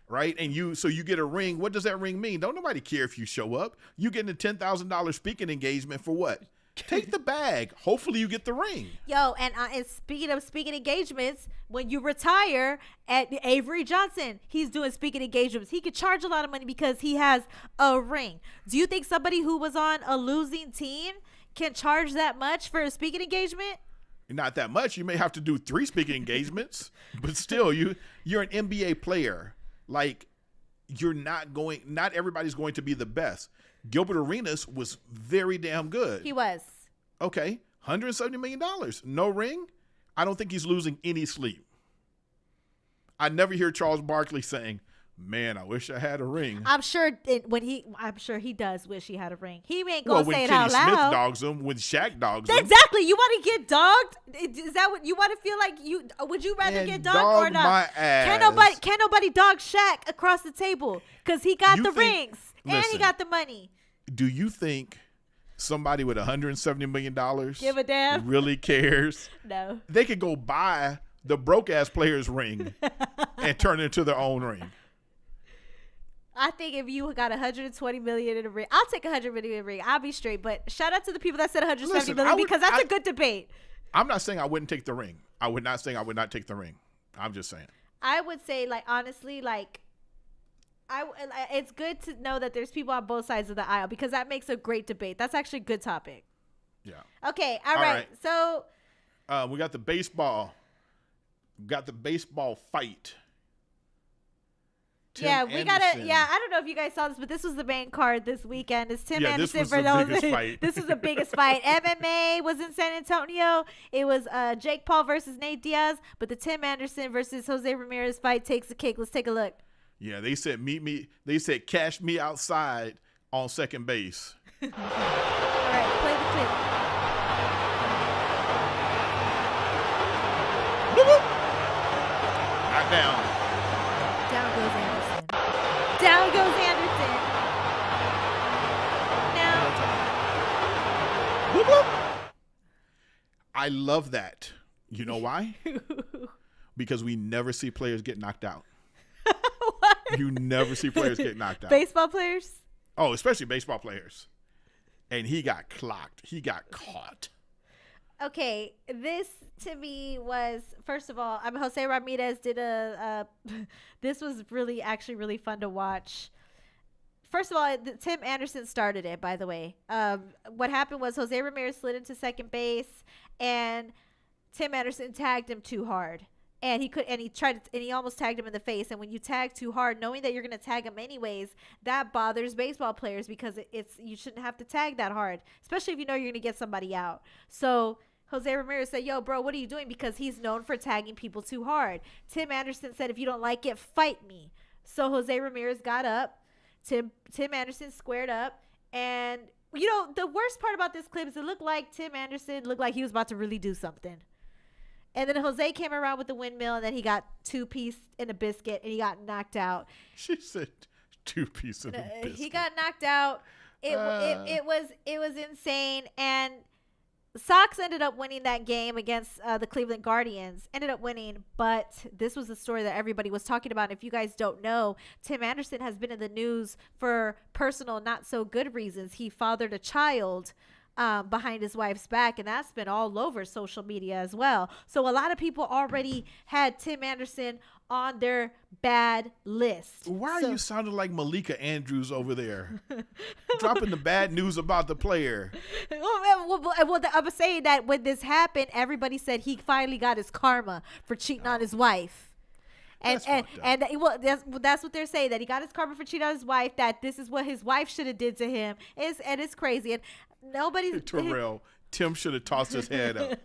Right? And you get a ring. What does that ring mean? Don't nobody care if you show up. You getting a $10,000 speaking engagement for what? Take the bag. Hopefully you get the ring. Yo, and speaking of speaking engagements, when you retire at Avery Johnson, he's doing speaking engagements. He could charge a lot of money because he has a ring. Do you think somebody who was on a losing team can charge that much for a speaking engagement? Not that much. You may have to do 3 speaking engagements, but still, you're an NBA player. Like, not everybody's going to be the best. Gilbert Arenas was very damn good. He was. Okay, $170 million. No ring? I don't think he's losing any sleep. I never hear Charles Barkley saying, Man, I wish I had a ring. I'm sure he does wish he had a ring. He ain't Well, gonna when say it Kenny out Smith loud. dogs him, when Shaq dogs him. Exactly. You want to get dogged? Is that what you want to feel like? Would you rather And get dogged dog or not? my ass. Can't nobody dog Shaq across the table because he got You the think- rings and he listen. got the money. Do you think somebody with $170 million Give a damn? really cares? No. They could go buy the broke-ass player's ring and turn it into their own ring. I think if you got 120 million in a ring, I'll take 100 million in a ring. I'll be straight. But shout out to the people that said 170 Listen, million I would- because that's I- a good debate. I'm not saying I wouldn't take the ring. I would not say I would not take the ring. I'm just saying. I would say, like, honestly, like, it's good to know that there's people on both sides of the aisle because that makes a great debate. That's actually a good topic. Yeah. Okay, all right. So We got the baseball. We got the baseball fight. Tim yeah, we gotta. Anderson. Yeah, I don't know if you guys saw this, but this was the main card this weekend. It's Tim Yeah, this Anderson was for the those. biggest fight. This is the biggest fight. MMA was in San Antonio. It was Jake Paul versus Nate Diaz, but the Tim Anderson versus Jose Ramirez fight takes the cake. Let's take a look. Yeah, they said meet me. They said cash me outside on second base. All right, play the clip. Knock down. Down goes Anderson. Down goes Anderson. Now, Whoop, whoop. I love that. You know why? Because we never see players get knocked out. what? You never see players get knocked out. Baseball players? Oh, especially baseball players. And he got clocked. He got caught. Okay, this to me was, first of all, Jose Ramirez did this was actually really fun to watch. First of all, Tim Anderson started it, by the way. What happened was Jose Ramirez slid into second base, and Tim Anderson tagged him too hard. And he almost tagged him in the face. And when you tag too hard, knowing that you're going to tag him anyways, that bothers baseball players because you shouldn't have to tag that hard, especially if you know you're going to get somebody out. So Jose Ramirez said, yo, bro, what are you doing? Because he's known for tagging people too hard. Tim Anderson said, if you don't like it, fight me. So Jose Ramirez got up. Tim Anderson squared up. And, you know, the worst part about this clip is it looked like Tim Anderson looked like he was about to really do something. And then Jose came around with the windmill, and then he got 2-piece in a biscuit, and he got knocked out. She said 2-piece in a biscuit. He got knocked out. It was insane. And Sox ended up winning that game against the Cleveland Guardians. Ended up winning, but this was the story that everybody was talking about. If you guys don't know, Tim Anderson has been in the news for personal, not so good reasons. He fathered a child behind his wife's back, and that's been all over social media as well. So a lot of people already had Tim Anderson on their bad list. Why are you sounding like Malika Andrews over there? Dropping the bad news about the player. Well, I'm saying that when this happened, everybody said he finally got his karma for cheating on his wife. That's what they're saying, that he got his karma for cheating on his wife, that this is what his wife should have did to him. It's crazy. And nobody's Terrell, Tim should have tossed his head up.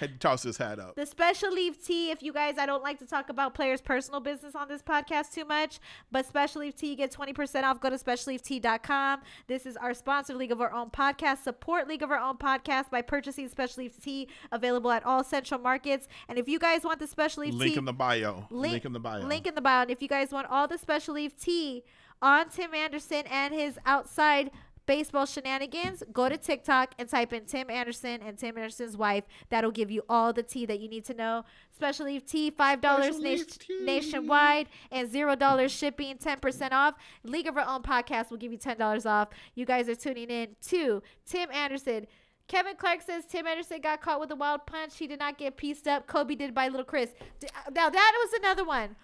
Had to toss his hat up. The special leave tee, if you guys, I don't like to talk about players' personal business on this podcast too much, but special leave tee, you get 20% off. Go to specialleavetee.com. This is our sponsor, League of Our Own Podcast. Support League of Our Own Podcast by purchasing special leave tee, available at all central markets. And if you guys want the special leave tee, link in the bio. Link in the bio. Link in the bio. And if you guys want all the special leave tee on Tim Anderson and his outside baseball shenanigans, go to TikTok and type in Tim Anderson and Tim Anderson's wife. That'll give you all the tea that you need to know. Special leave tea, $5 nationwide and $0 shipping, 10% off. League of Our Own Podcast will give you $10 off. You guys are tuning in to Tim Anderson. Kevin Clark says Tim Anderson got caught with a wild punch. He did not get pieced up. Kobe did by Little Chris. Now that was another one.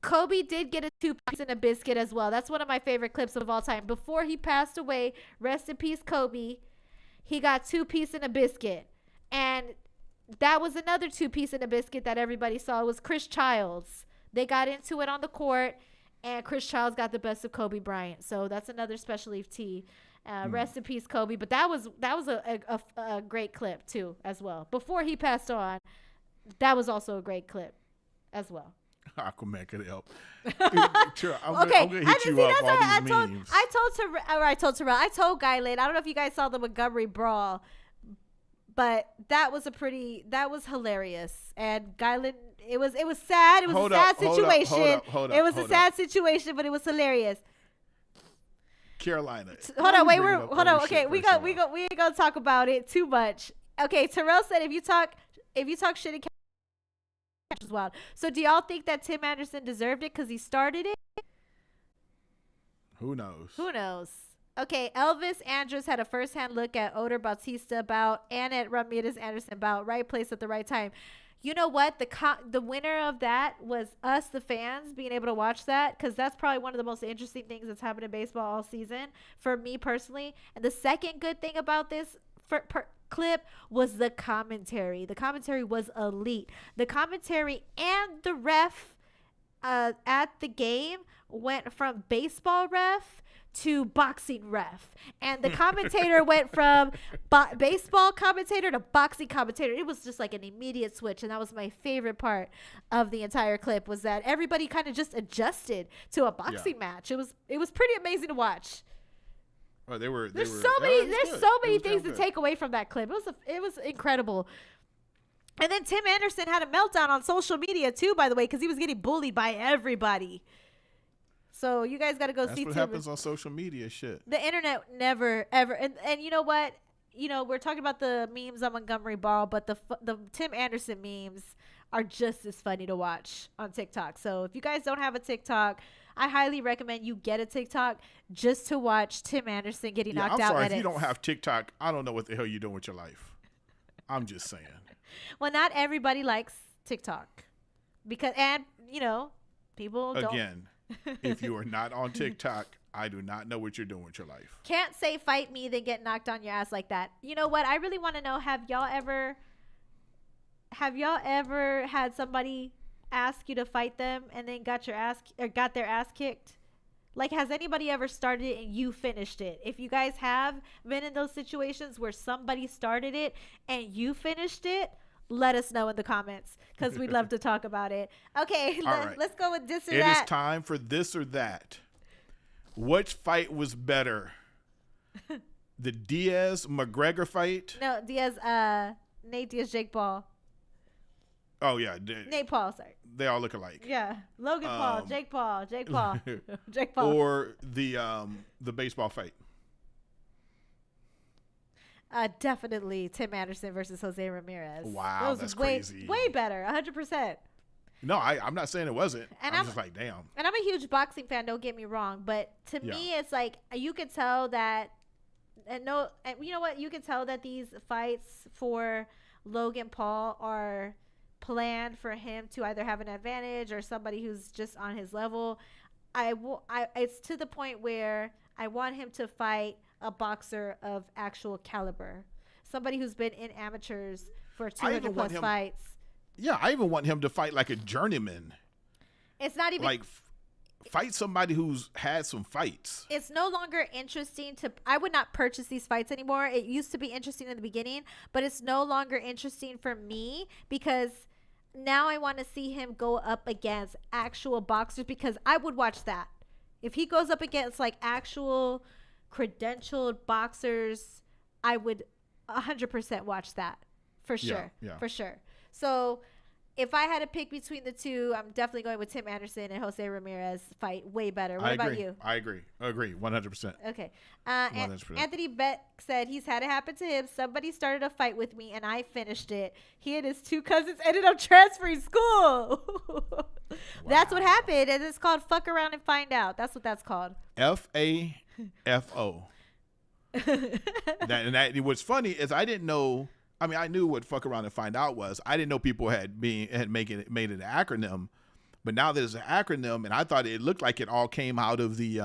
Kobe did get a 2-piece in a biscuit as well. That's one of my favorite clips of all time. Before he passed away, rest in peace, Kobe, he got 2-piece in a biscuit. And that was another 2-piece in a biscuit that everybody saw. It was Chris Childs. They got into it on the court, and Chris Childs got the best of Kobe Bryant. So that's another special leave tee. Rest in peace, Kobe. But that was a great clip, too, as well. Before he passed on, that was also a great clip as well. Aquaman could help. Okay, I'm gonna hit you up all these memes. I told Terrell. I told Guyland. I don't know if you guys saw the Montgomery brawl, but that was hilarious. And Guyland, it was sad. It was a sad situation. It was a sad situation, but it was hilarious. Carolina. Hold on. Okay, we ain't gonna talk about it too much. Okay, Terrell said if you talk shit in catch is wild. So do y'all think that Tim Anderson deserved it because he started it? Who knows? Okay, Elvis Andrus had a first-hand look at Oder Bautista bout and at Ramirez Anderson bout. Right place at the right time. You know what? The winner of that was us, the fans, being able to watch that, because that's probably one of the most interesting things that's happened in baseball all season for me personally. And the second good thing about this clip was the commentary. The commentary was elite. The commentary and the ref at the game went from baseball ref to boxing ref, and the commentator went from baseball commentator to boxing commentator. It was just like an immediate switch, and that was my favorite part of the entire clip, was that everybody kind of just adjusted to a boxing match. It was pretty amazing to watch. Oh, there's so many things to take away from that clip. It was incredible. And then Tim Anderson had a meltdown on social media too, by the way, because he was getting bullied by everybody. So you guys got to go see. That's what happens on social media. Shit. The internet never ever. And you know what? We're talking about the memes on Montgomery Ball, but the Tim Anderson memes are just as funny to watch on TikTok. So if you guys don't have a TikTok, I highly recommend you get a TikTok just to watch Tim Anderson getting knocked out. I'm sorry, edits. if you don't have TikTok, I don't know what the hell you're doing with your life. I'm just saying. Well, not everybody likes TikTok because, people don't. Again, if you are not on TikTok, I do not know what you're doing with your life. Can't say fight me, then get knocked on your ass like that. You know what? I really want to know, have y'all ever had somebody ask you to fight them and then got their ass kicked? Like, has anybody ever started it and you finished it? If you guys have been in those situations where somebody started it and you finished it, let us know in the comments, because we'd love to talk about it. Okay, let's go with this or that. It is time for this or that. Which fight was better? The Diaz-McGregor fight? No, Nate Diaz, Jake Paul. Oh, yeah. Nate Paul, sorry. They all look alike. Yeah. Logan Paul, Jake Paul. Jake Paul. Or the baseball fight. Definitely Tim Anderson versus Jose Ramirez. Wow, that's crazy. Way better, 100%. No, I'm not saying it wasn't. And I'm just like, damn. And I'm a huge boxing fan, don't get me wrong. But to me, it's like, you could tell that, and you know what? You could tell that these fights for Logan Paul are planned for him to either have an advantage or somebody who's just on his level. It's to the point where I want him to fight a boxer of actual caliber, somebody who's been in amateurs for 200 plus fights. Yeah, I even want him to fight like a journeyman. It's not even like fight somebody who's had some fights. It's no longer interesting I would not purchase these fights anymore. It used to be interesting in the beginning, but it's no longer interesting for me, because now I want to see him go up against actual boxers, because I would watch that. If he goes up against like actual credentialed boxers, I would 100% watch that for sure. Yeah. For sure. So if I had to pick between the two, I'm definitely going with Tim Anderson and Jose Ramirez fight. Way better. What about you? I agree 100%. Okay. 100%. Anthony Beck said he's had it happen to him. Somebody started a fight with me and I finished it. He and his two cousins ended up transferring school. Wow. That's what happened, and it's called fuck around and find out. That's what that's called. FAFO. What's funny is I didn't know. I mean, I knew what fuck around and find out was. I didn't know people had made it an acronym, but now there's an acronym, and I thought it looked like it all came out of the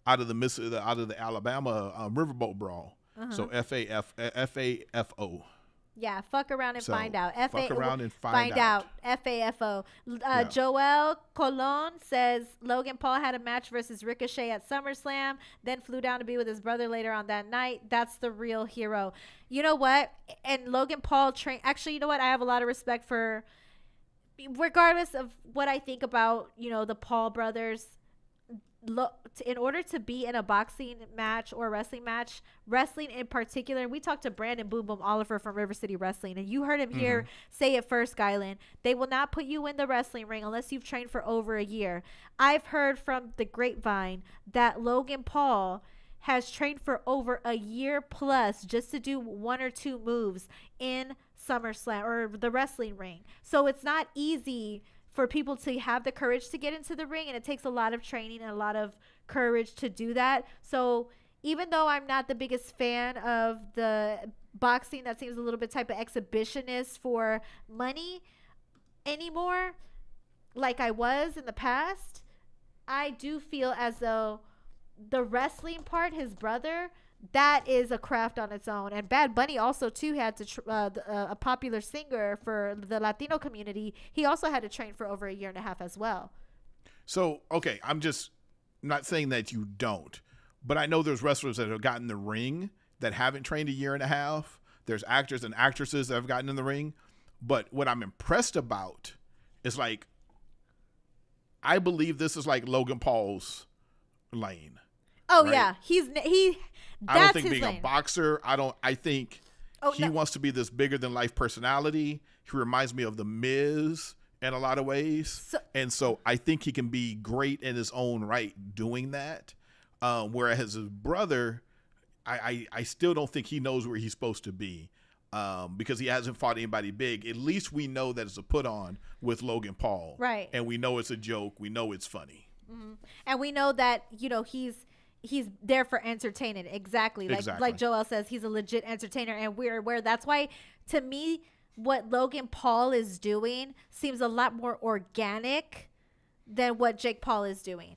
Alabama riverboat brawl. So FAFO. Yeah, fuck around and find out. Fuck around and find out. FAFO. Joel Colon says Logan Paul had a match versus Ricochet at SummerSlam, then flew down to be with his brother later on that night. That's the real hero. You know what? And Logan Paul actually, you know what? I have a lot of respect for. regardless of what I think about, the Paul brothers, in order to be in a boxing match or wrestling match, wrestling in particular, we talked to Brandon Boom Boom Oliver from River City Wrestling, and you heard him here say it first, Skyland. They will not put you in the wrestling ring unless you've trained for over a year. I've heard from the grapevine that Logan Paul has trained for over a year plus just to do 1 or 2 moves in SummerSlam or the wrestling ring. So it's not easy for people to have the courage to get into the ring, and it takes a lot of training and a lot of courage to do that. So even though I'm not the biggest fan of the boxing that seems a little bit type of exhibitionist for money anymore, like I was in the past, I do feel as though the wrestling part, his brother, that is a craft on its own. And Bad Bunny also too had to a popular singer for the Latino community. He also had to train for over a year and a half as well. So, okay, I'm just not saying that you don't, but I know there's wrestlers that have gotten in the ring that haven't trained a year and a half. There's actors and actresses that have gotten in the ring. But what I'm impressed about is, like, I believe this is like Logan Paul's lane. Oh, right? Yeah. I don't think his being lane. a boxer, I think he wants to be this bigger than life personality. He reminds me of The Miz in a lot of ways. So I think he can be great in his own right doing that. Whereas his brother, I still don't think he knows where he's supposed to be because he hasn't fought anybody big. At least we know that it's a put on with Logan Paul. Right. And we know it's a joke. We know it's funny. Mm-hmm. And we know that, he's there for entertaining. Exactly. Like Joel says, he's a legit entertainer, and we're aware. That's why, to me, what Logan Paul is doing seems a lot more organic than what Jake Paul is doing.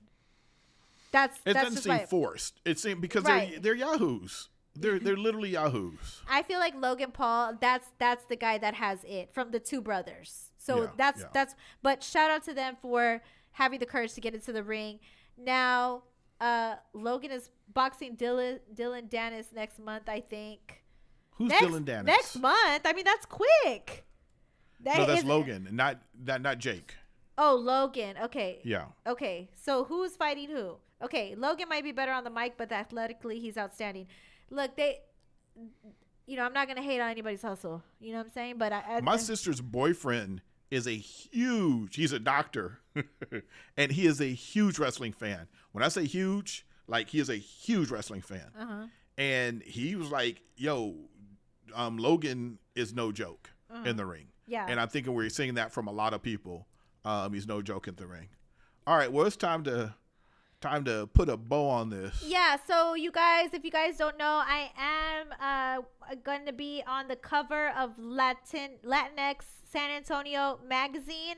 It doesn't seem forced. It seems because they're yahoos. They're literally yahoos. I feel like Logan Paul, that's the guy that has it from the two brothers. So that's but shout out to them for having the courage to get into the ring. Now, Logan is boxing Dylan Dennis next month, I think. Who's Dylan Dennis? Next month? I mean, that's quick. No, that's Logan, not Jake. Oh, Logan. Okay. Yeah. Okay. So who's fighting who? Okay, Logan might be better on the mic, but athletically, he's outstanding. Look, I'm not gonna hate on anybody's hustle. You know what I'm saying? But my sister's boyfriend is he's a doctor, and he is a huge wrestling fan. When I say huge, like, he is a huge wrestling fan. Uh-huh. And he was like, yo, Logan is no joke in the ring. Yeah. And I'm thinking we're seeing that from a lot of people. He's no joke in the ring. All right, well, it's time to put a bow on this. Yeah, so you guys, if you guys don't know, I am going to be on the cover of Latinx San Antonio magazine,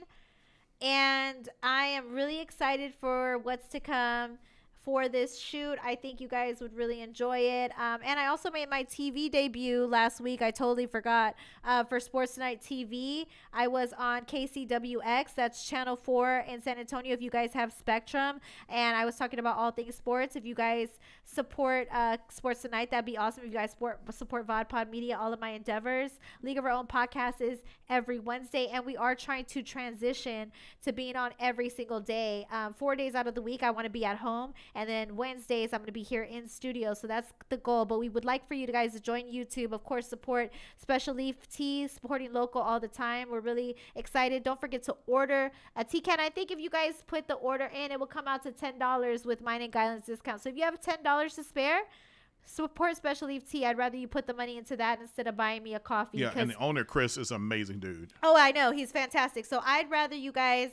and I am really excited for what's to come for this shoot. I think you guys would really enjoy it. And I also made my TV debut last week. I totally forgot. For Sports Night TV, I was on KCWX. That's Channel 4 in San Antonio if you guys have Spectrum. And I was talking about all things sports. If you guys support Sports Tonight, that'd be awesome. If you guys support VodPod Media, all of my endeavors. League of Our Own podcast is every Wednesday. And we are trying to transition to being on every single day. 4 days out of the week, I want to be at home. And then Wednesdays, I'm going to be here in studio. So that's the goal. But we would like for you guys to join YouTube. Of course, support Special Leaf Tea, supporting local all the time. We're really excited. Don't forget to order a tea can. I think if you guys put the order in, it will come out to $10 with mine and Guyland's discount. So if you have $10 to spare, support Special Leaf Tea. I'd rather you put the money into that instead of buying me a coffee. Yeah, and the owner, Chris, is an amazing dude. Oh, I know. He's fantastic. So I'd rather you guys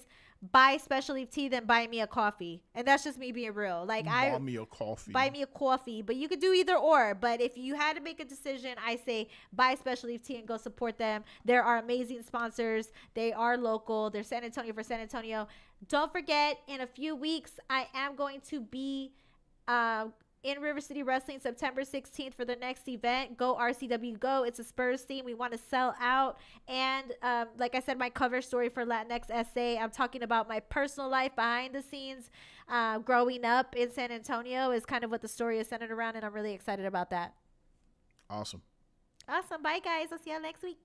buy Special Leaf Tea than buy me a coffee. And that's just me being real. Like, buy me a coffee. Buy me a coffee. But you could do either or. But if you had to make a decision, I say buy Special Leaf Tea and go support them. There are amazing sponsors. They are local. They're San Antonio for San Antonio. Don't forget, in a few weeks, I am going to be in River City Wrestling September 16th for the next event. Go RCW Go. It's a Spurs theme. We want to sell out. And like I said, my cover story for Latinx SA, I'm talking about my personal life behind the scenes. Growing up in San Antonio is kind of what the story is centered around, and I'm really excited about that. Awesome. Bye, guys. I'll see y'all next week.